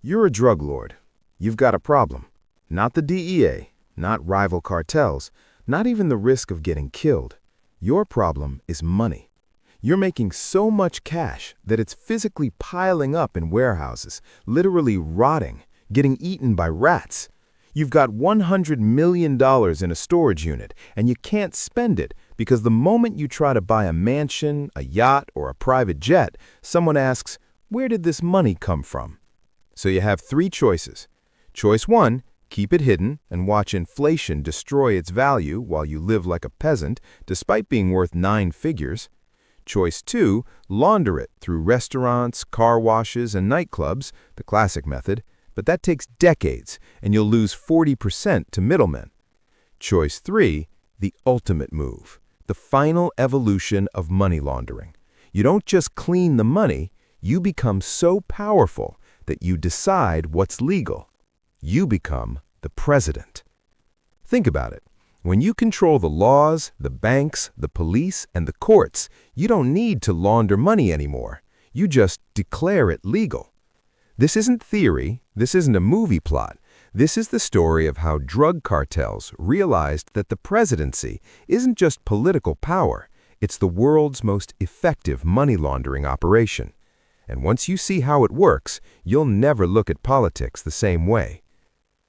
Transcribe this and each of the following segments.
You're a drug lord. You've got a problem. Not the DEA, not rival cartels, not even the risk of getting killed. Your problem is money. You're making so much cash that it's physically piling up in warehouses, literally rotting, getting eaten by rats. You've got $100 million in a storage unit, and you can't spend it because the moment you try to buy a mansion, a yacht, or a private jet, someone asks, "Where did this money come from?" So you have three choices. Choice one, keep it hidden and watch inflation destroy its value while you live like a peasant, despite being worth 9 figures. Choice two, launder it through restaurants, car washes, and nightclubs, the classic method, but that takes decades, and you'll lose 40% to middlemen. Choice three, the ultimate move, the final evolution of money laundering. You don't just clean the money, you become so powerful that you decide what's legal. You become the president. Think about it. When you control the laws, the banks, the police, and the courts, you don't need to launder money anymore. You just declare it legal. This isn't theory. This isn't a movie plot. This is the story of how drug cartels realized that the presidency isn't just political power. It's the world's most effective money laundering operation. And once you see how it works, you'll never look at politics the same way.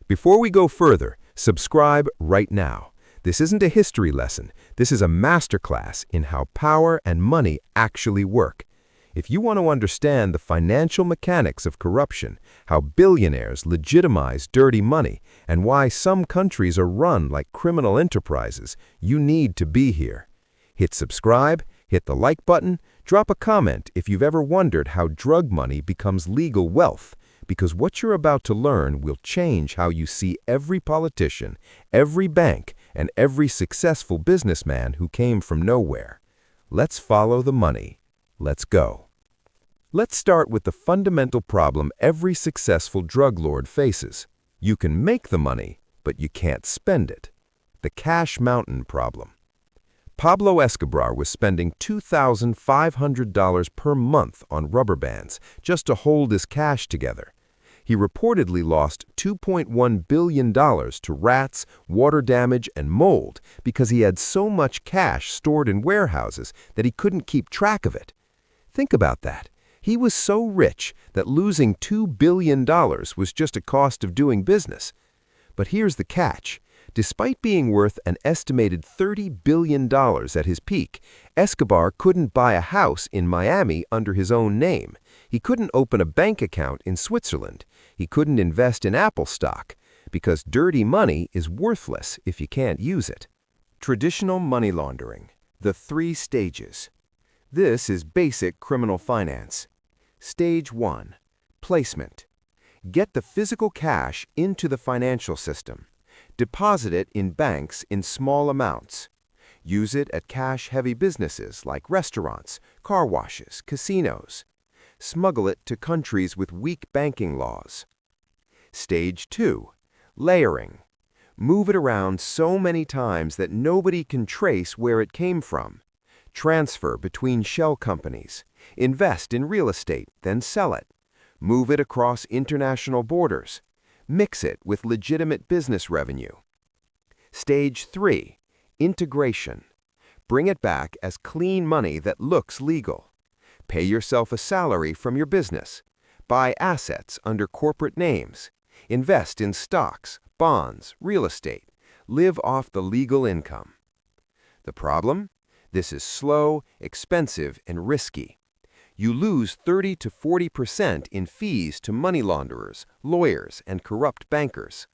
Before we go further, subscribe right now. This isn't a history lesson. This is a masterclass in how power and money actually work. If you want to understand the financial mechanics of corruption, how billionaires legitimize dirty money, and why some countries are run like criminal enterprises, you need to be here. Hit subscribe, hit the like button, drop a comment if you've ever wondered how drug money becomes legal wealth, because what you're about to learn will change how you see every politician, every bank, and every successful businessman who came from nowhere. Let's follow the money. Let's go. Let's start with the fundamental problem every successful drug lord faces. You can make the money, but you can't spend it. The cash mountain problem. Pablo Escobar was spending $2,500 per month on rubber bands just to hold his cash together. He reportedly lost $2.1 billion to rats, water damage, and mold because he had so much cash stored in warehouses that he couldn't keep track of it. Think about that. He was so rich that losing $2 billion was just a cost of doing business. But here's the catch. Despite being worth an estimated $30 billion at his peak, Escobar couldn't buy a house in Miami under his own name. He couldn't open a bank account in Switzerland. He couldn't invest in Apple stock, because dirty money is worthless if you can't use it. Traditional money laundering. The 3 stages. This is basic criminal finance. Stage 1. Placement. Get the physical cash into the financial system. Deposit it in banks in small amounts. Use it at cash-heavy businesses like restaurants, car washes, casinos. Smuggle it to countries with weak banking laws. Stage 2. Layering. Move it around so many times that nobody can trace where it came from. Transfer between shell companies. Invest in real estate, then sell it. Move it across international borders. Mix it with legitimate business revenue. Stage 3. Integration. Bring it back as clean money that looks legal. Pay yourself a salary from your business. Buy assets under corporate names. Invest in stocks, bonds, real estate. Live off the legal income. The problem? This is slow, expensive, and risky. You lose 30 to 40% in fees to money launderers, lawyers, and corrupt bankers.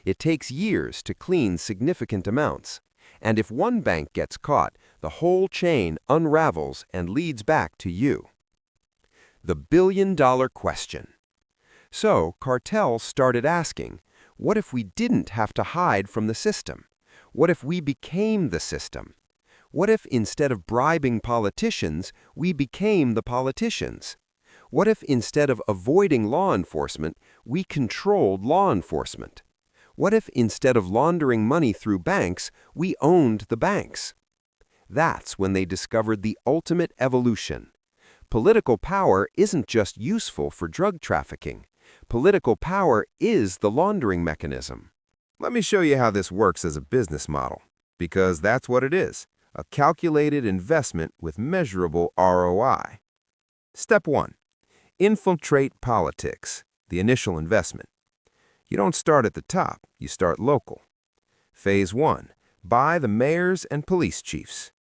It takes years to clean significant amounts. And if one bank gets caught, the whole chain unravels and leads back to you. The billion-dollar question. So, cartels started asking, what if we didn't have to hide from the system? What if we became the system? What if instead of bribing politicians, we became the politicians? What if instead of avoiding law enforcement, we controlled law enforcement? What if instead of laundering money through banks, we owned the banks? That's when they discovered the ultimate evolution. Political power isn't just useful for drug trafficking. Political power is the laundering mechanism. Let me show you how this works as a business model, because that's what it is, a calculated investment with measurable ROI. Step 1. Infiltrate politics, the initial investment. You don't start at the top, you start local. Phase 1. Buy the mayors and police chiefs.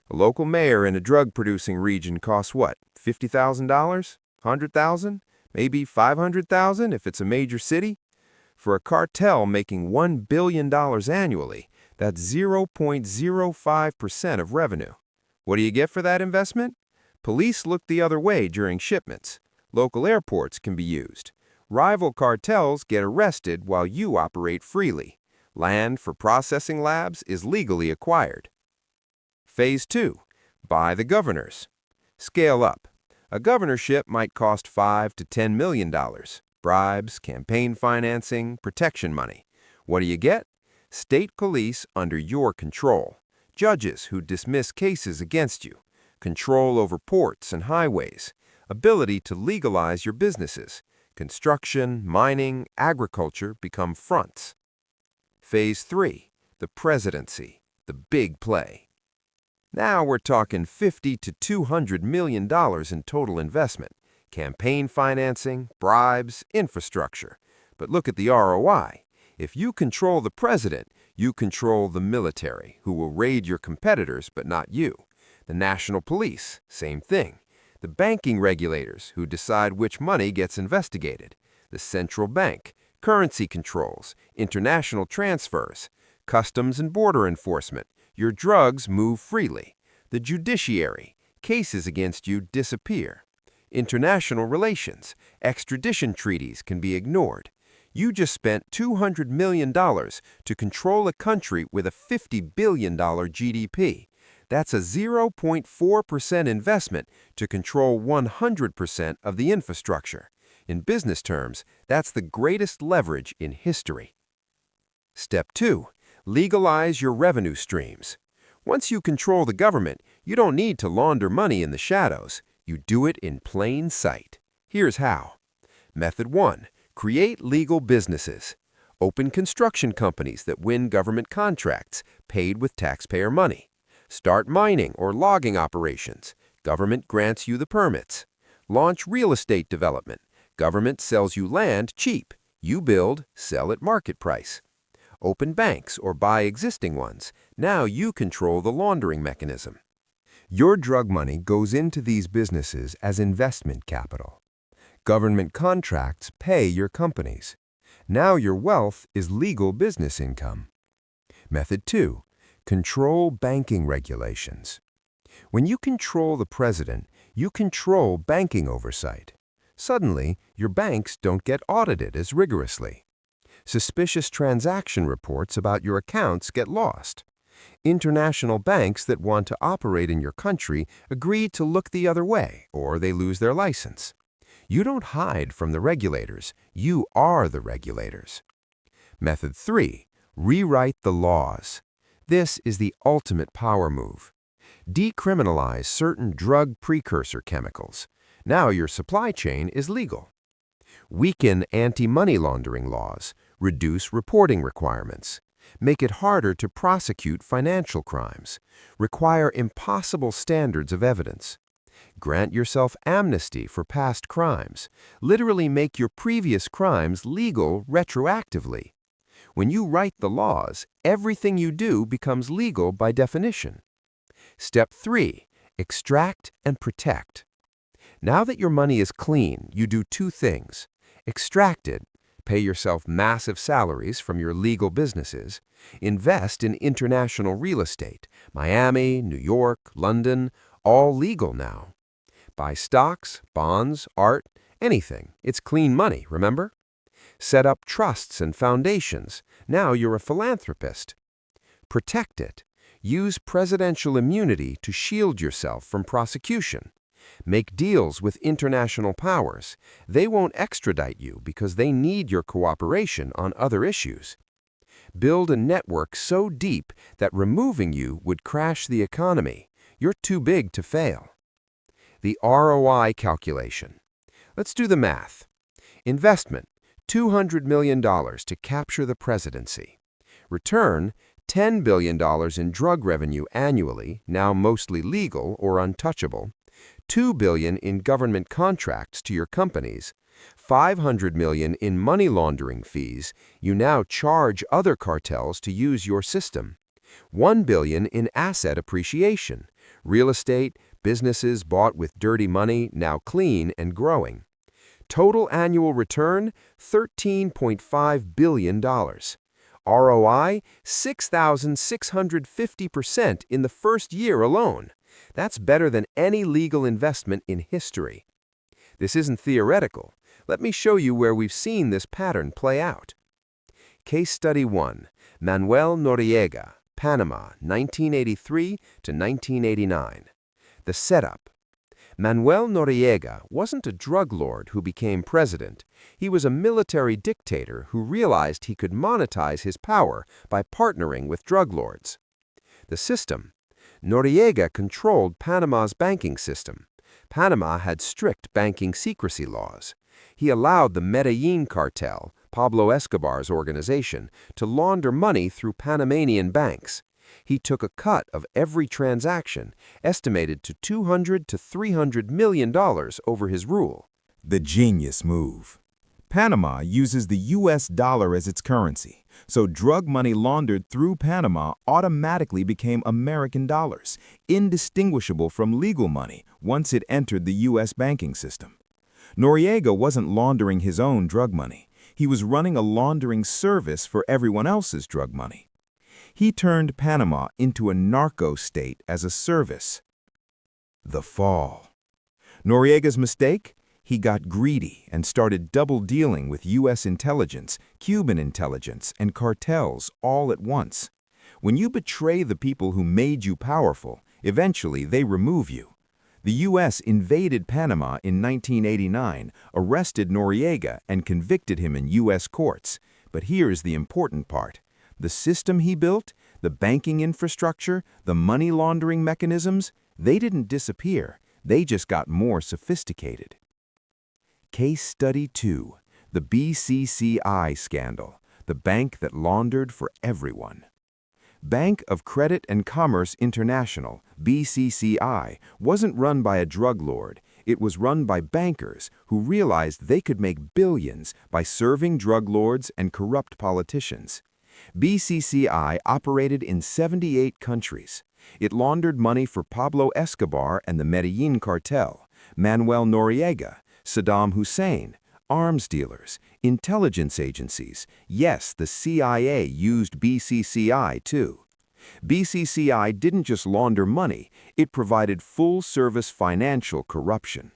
A local mayor in a drug-producing region costs what, $50,000? $100,000? Maybe $500,000 if it's a major city? For a cartel making $1 billion annually, that's 0.05% of revenue. What do you get for that investment? Police look the other way during shipments. Local airports can be used. Rival cartels get arrested while you operate freely. Land for processing labs is legally acquired. Phase 2. Buy the governors. Scale up. A governorship might cost $5 to $10 million. Bribes, campaign financing, protection money. What do you get? State police under your control. Judges who dismiss cases against you. Control over ports and highways. Ability to legalize your businesses. Construction, mining, agriculture become fronts. Phase 3. The presidency. The big play. Now we're talking $50 to $200 million in total investment. Campaign financing, bribes, infrastructure. But look at the ROI. If you control the president, you control the military, who will raid your competitors but not you. The national police, same thing. The banking regulators, who decide which money gets investigated. The central bank, currency controls, international transfers. Customs and border enforcement. Your drugs move freely. The judiciary, cases against you disappear. International relations, extradition treaties can be ignored. You just spent $200 million to control a country with a $50 billion GDP. That's a 0.4% investment to control 100% of the infrastructure. In business terms, that's the greatest leverage in history. Step 2. Legalize your revenue streams. Once you control the government, you don't need to launder money in the shadows. You do it in plain sight. Here's how. Method 1. Create legal businesses. Open construction companies that win government contracts, paid with taxpayer money. Start mining or logging operations. Government grants you the permits. Launch real estate development. Government sells you land cheap. You build, sell at market price. Open banks or buy existing ones. Now you control the laundering mechanism. Your drug money goes into these businesses as investment capital. Government contracts pay your companies. Now your wealth is legal business income. Method 2. Control banking regulations. When you control the president, you control banking oversight. Suddenly, your banks don't get audited as rigorously. Suspicious transaction reports about your accounts get lost. International banks that want to operate in your country agree to look the other way, or they lose their license. You don't hide from the regulators. You are the regulators. Method 3. Rewrite the laws. This is the ultimate power move. Decriminalize certain drug precursor chemicals. Now your supply chain is legal. Weaken anti-money laundering laws. Reduce reporting requirements. Make it harder to prosecute financial crimes. Require impossible standards of evidence. Grant yourself amnesty for past crimes. Literally make your previous crimes legal retroactively. When you write the laws, everything you do becomes legal by definition. Step 3. Extract and protect. Now that your money is clean, you do two things. Extract it. Pay yourself massive salaries from your legal businesses. Invest in international real estate. Miami, New York, London, all legal now. Buy stocks, bonds, art, anything. It's clean money, remember? Set up trusts and foundations. Now you're a philanthropist. Protect it. Use presidential immunity to shield yourself from prosecution. Make deals with international powers. They won't extradite you because they need your cooperation on other issues. Build a network so deep that removing you would crash the economy. You're too big to fail. The ROI calculation. Let's do the math. Investment: $200 million to capture the presidency. Return: $10 billion in drug revenue annually, now mostly legal or untouchable, $2 billion in government contracts to your companies, $500 million in money laundering fees, you now charge other cartels to use your system, $1 billion in asset appreciation, real estate, businesses bought with dirty money, now clean and growing. Total annual return: $13.5 billion. ROI: 6,650% in the first year alone. That's better than any legal investment in history. This isn't theoretical. Let me show you where we've seen this pattern play out. Case Study 1. Manuel Noriega, Panama, 1983 to 1989. The setup. Manuel Noriega wasn't a drug lord who became president. He was a military dictator who realized he could monetize his power by partnering with drug lords. The system. Noriega controlled Panama's banking system. Panama had strict banking secrecy laws. He allowed the Medellin cartel, Pablo Escobar's organization, to launder money through Panamanian banks. He took a cut of every transaction, estimated to $200 to $300 million over his rule. The genius move. Panama uses the U.S. dollar as its currency, so drug money laundered through Panama automatically became American dollars, indistinguishable from legal money once it entered the U.S. banking system. Noriega wasn't laundering his own drug money. He was running a laundering service for everyone else's drug money. He turned Panama into a narco-state as a service. The fall. Noriega's mistake? He got greedy and started double-dealing with U.S. intelligence, Cuban intelligence, and cartels all at once. When you betray the people who made you powerful, eventually they remove you. The U.S. invaded Panama in 1989, arrested Noriega, and convicted him in U.S. courts. But here's the important part. The system he built, the banking infrastructure, the money laundering mechanisms, they didn't disappear. They just got more sophisticated. Case Study 2. The BCCI scandal, the bank that laundered for everyone. Bank of Credit and Commerce International, BCCI, wasn't run by a drug lord. It was run by bankers who realized they could make billions by serving drug lords and corrupt politicians. BCCI operated in 78 countries. It laundered money for Pablo Escobar and the Medellin cartel, Manuel Noriega, Saddam Hussein, arms dealers, intelligence agencies. Yes, the CIA used BCCI too. BCCI didn't just launder money, it provided full-service financial corruption.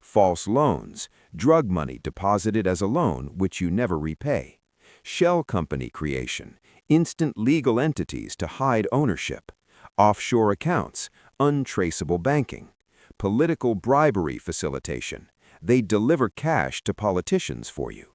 False loans, drug money deposited as a loan which you never repay. Shell company creation, instant legal entities to hide ownership. Offshore accounts, untraceable banking. Political bribery facilitation. They deliver cash to politicians for you.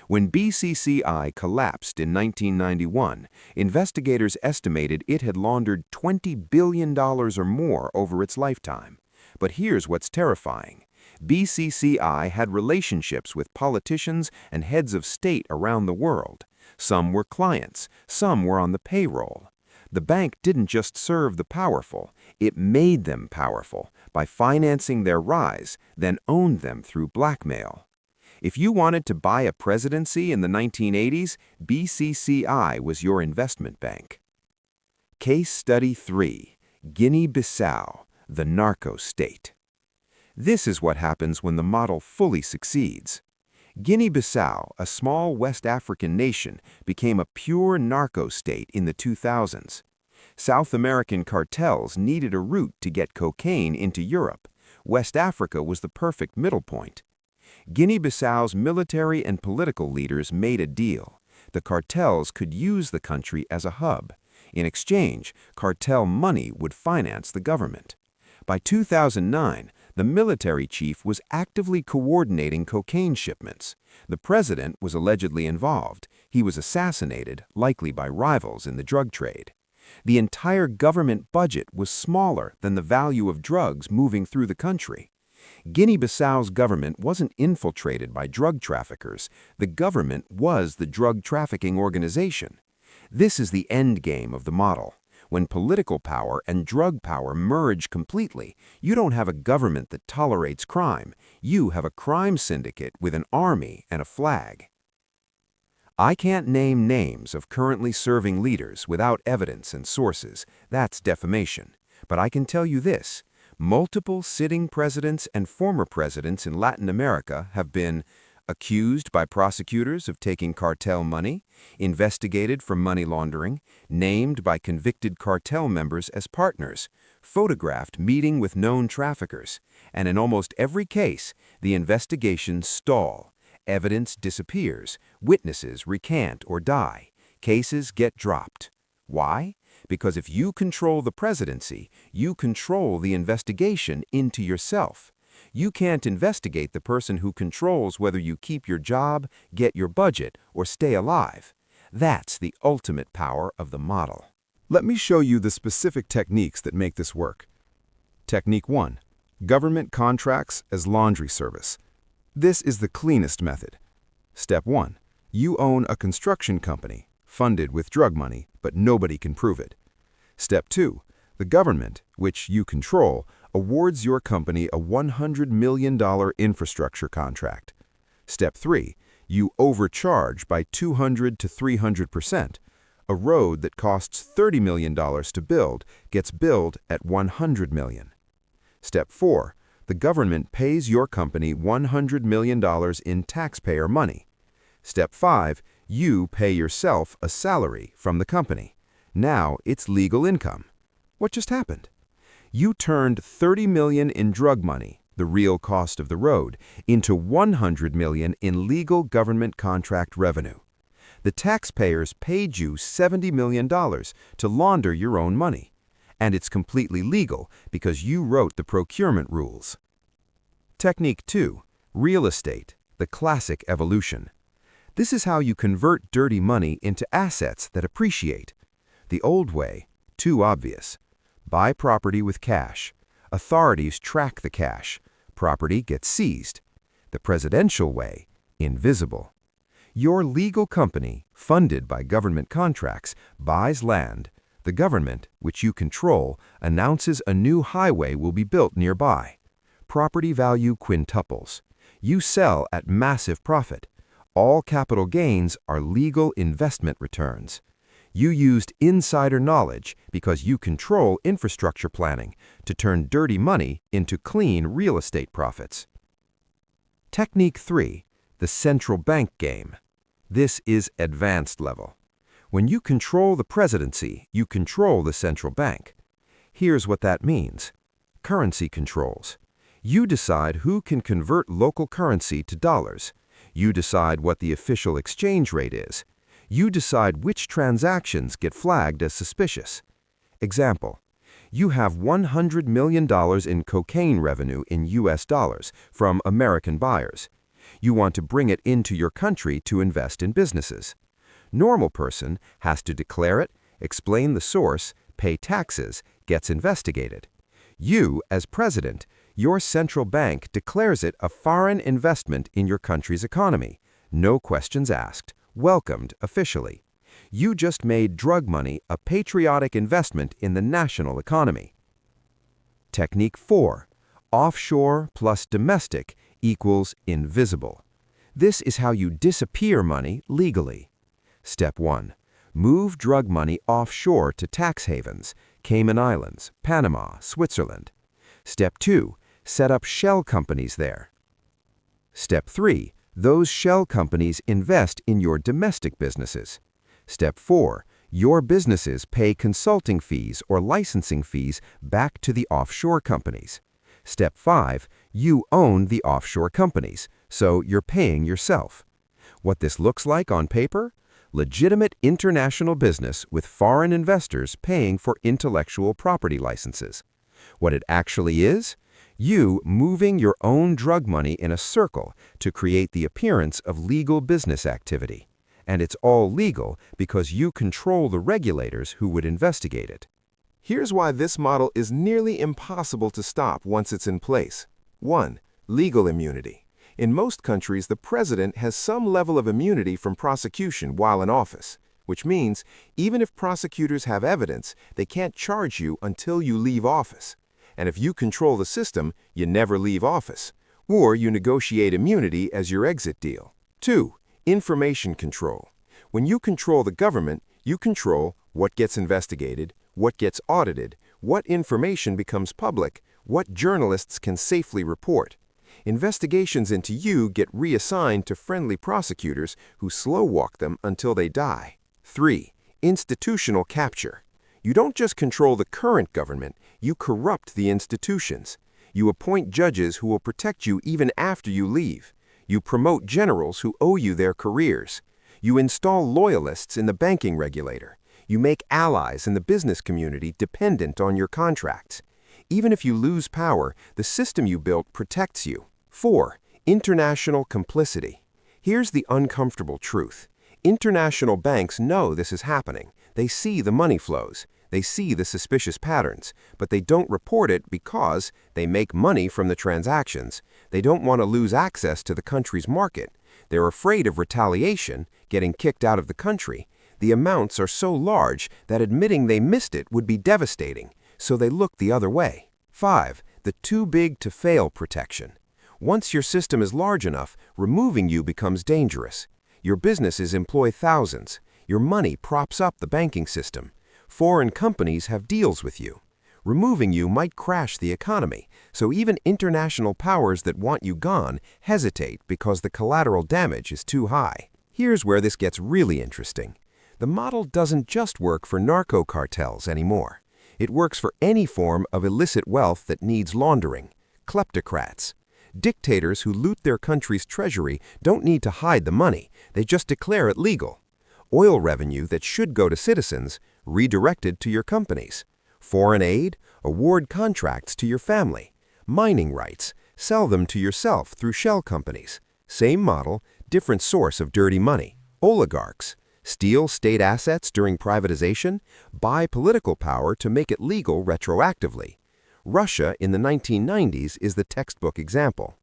When BCCI collapsed in 1991, investigators estimated it had laundered $20 billion or more over its lifetime. But here's what's terrifying. BCCI had relationships with politicians and heads of state around the world. Some were clients, some were on the payroll. The bank didn't just serve the powerful, it made them powerful by financing their rise, then owned them through blackmail. If you wanted to buy a presidency in the 1980s, BCCI was your investment bank. Case Study 3. Guinea-Bissau, the narco-state. This is what happens when the model fully succeeds. Guinea-Bissau, a small West African nation, became a pure narco-state in the 2000s. South American cartels needed a route to get cocaine into Europe. West Africa was the perfect middle point. Guinea-Bissau's military and political leaders made a deal. The cartels could use the country as a hub. In exchange, cartel money would finance the government. By 2009, the military chief was actively coordinating cocaine shipments. The president was allegedly involved. He was assassinated, likely by rivals in the drug trade. The entire government budget was smaller than the value of drugs moving through the country. Guinea-Bissau's government wasn't infiltrated by drug traffickers. The government was the drug trafficking organization. This is the end game of the model. When political power and drug power merge completely, you don't have a government that tolerates crime. You have a crime syndicate with an army and a flag. I can't name names of currently serving leaders without evidence and sources. That's defamation. But I can tell you this. Multiple sitting presidents and former presidents in Latin America have been accused by prosecutors of taking cartel money, investigated for money laundering, named by convicted cartel members as partners, photographed meeting with known traffickers, and in almost every case, the investigations stall. Evidence disappears, witnesses recant or die, cases get dropped. Why? Because if you control the presidency, you control the investigation into yourself. You can't investigate the person who controls whether you keep your job, get your budget, or stay alive. That's the ultimate power of the model. Let me show you the specific techniques that make this work. Technique 1. Government contracts as laundry service. This is the cleanest method. Step 1. You own a construction company, funded with drug money, but nobody can prove it. Step 2. The government, which you control, awards your company a $100 million infrastructure contract. Step 3. You overcharge by 200 to 300%. A road that costs $30 million to build gets billed at $100 million. Step 4. The government pays your company $100 million in taxpayer money. Step 5. You pay yourself a salary from the company. Now it's legal income. What just happened? You turned $30 million in drug money, the real cost of the road, into $100 million in legal government contract revenue. The taxpayers paid you $70 million to launder your own money. And it's completely legal because you wrote the procurement rules. Technique 2. Real estate, the classic evolution. This is how you convert dirty money into assets that appreciate. The old way, too obvious. Buy property with cash. Authorities track the cash. Property gets seized. The presidential way, invisible. Your legal company, funded by government contracts, buys land. The government, which you control, announces a new highway will be built nearby. Property value quintuples. You sell at massive profit. All capital gains are legal investment returns. You used insider knowledge because you control infrastructure planning to turn dirty money into clean real estate profits. Technique 3. The central bank game. This is advanced level. When you control the presidency, you control the central bank. Here's what that means. Currency controls. You decide who can convert local currency to dollars. You decide what the official exchange rate is. You decide which transactions get flagged as suspicious. Example, you have $100 million in cocaine revenue in US dollars from American buyers. You want to bring it into your country to invest in businesses. Normal person has to declare it, explain the source, pay taxes, gets investigated. You, as president, your central bank declares it a foreign investment in your country's economy. No questions asked. Welcomed officially. You just made drug money a patriotic investment in the national economy. Technique 4. Offshore plus domestic equals invisible. This is how you disappear money legally. Step 1. Move drug money offshore to tax havens, Cayman Islands, Panama, Switzerland. Step 2. Set up shell companies there. Step 3. Those shell companies invest in your domestic businesses. Step 4. Your businesses pay consulting fees or licensing fees back to the offshore companies. Step 5. You own the offshore companies, so you're paying yourself. What this looks like on paper? Legitimate international business with foreign investors paying for intellectual property licenses. What it actually is? You moving your own drug money in a circle to create the appearance of legal business activity. And it's all legal because you control the regulators who would investigate it. Here's why this model is nearly impossible to stop once it's in place. 1. Legal immunity. In most countries, the president has some level of immunity from prosecution while in office, which means even if prosecutors have evidence, they can't charge you until you leave office. And if you control the system, you never leave office, or you negotiate immunity as your exit deal. 2. Information control. When you control the government, you control what gets investigated, what gets audited, what information becomes public, what journalists can safely report. Investigations into you get reassigned to friendly prosecutors who slow-walk them until they die. 3. Institutional capture. You don't just control the current government, you corrupt the institutions. You appoint judges who will protect you even after you leave. You promote generals who owe you their careers. You install loyalists in the banking regulator. You make allies in the business community dependent on your contracts. Even if you lose power, the system you built protects you. 4. International complicity. Here's the uncomfortable truth. International banks know this is happening. They see the money flows. They see the suspicious patterns, but they don't report it because they make money from the transactions. They don't want to lose access to the country's market. They're afraid of retaliation, getting kicked out of the country. The amounts are so large that admitting they missed it would be devastating, so they look the other way. 5. The too big to fail protection. Once your system is large enough, removing you becomes dangerous. Your businesses employ thousands. Your money props up the banking system. Foreign companies have deals with you. Removing you might crash the economy, so even international powers that want you gone hesitate because the collateral damage is too high. Here's where this gets really interesting. The model doesn't just work for narco-cartels anymore. It works for any form of illicit wealth that needs laundering. Kleptocrats. Dictators who loot their country's treasury don't need to hide the money, they just declare it legal. Oil revenue that should go to citizens, redirected to your companies. Foreign aid, award contracts to your family. Mining rights, sell them to yourself through shell companies. Same model, different source of dirty money. Oligarchs, steal state assets during privatization, buy political power to make it legal retroactively. Russia in the 1990s is the textbook example.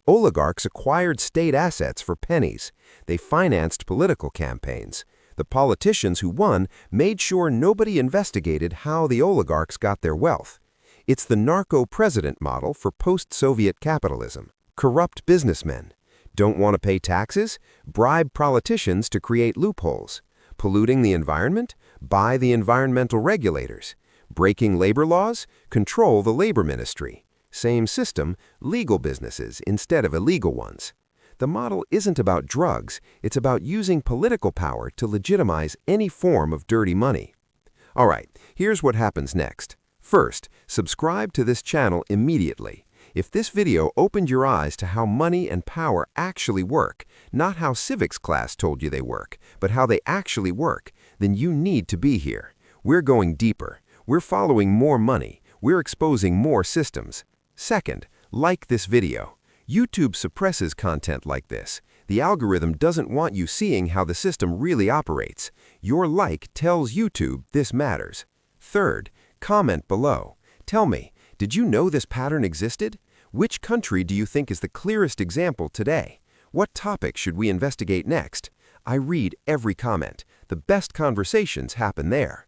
Oligarchs acquired state assets for pennies. They financed political campaigns. The politicians who won made sure nobody investigated how the oligarchs got their wealth. It's the narco-president model for post-Soviet capitalism. Corrupt businessmen. Don't want to pay taxes? Bribe politicians to create loopholes. Polluting the environment? Buy the environmental regulators. Breaking labor laws? Control the labor ministry. Same system, legal businesses instead of illegal ones. The model isn't about drugs, it's about using political power to legitimize any form of dirty money. All right, here's what happens next. First, subscribe to this channel immediately. If this video opened your eyes to how money and power actually work, not how civics class told you they work, but how they actually work, then you need to be here. We're going deeper. We're following more money. We're exposing more systems. Second, like this video. YouTube suppresses content like this. The algorithm doesn't want you seeing how the system really operates. Your like tells YouTube this matters. Third, comment below. Tell me, did you know this pattern existed? Which country do you think is the clearest example today? What topic should we investigate next? I read every comment. The best conversations happen there.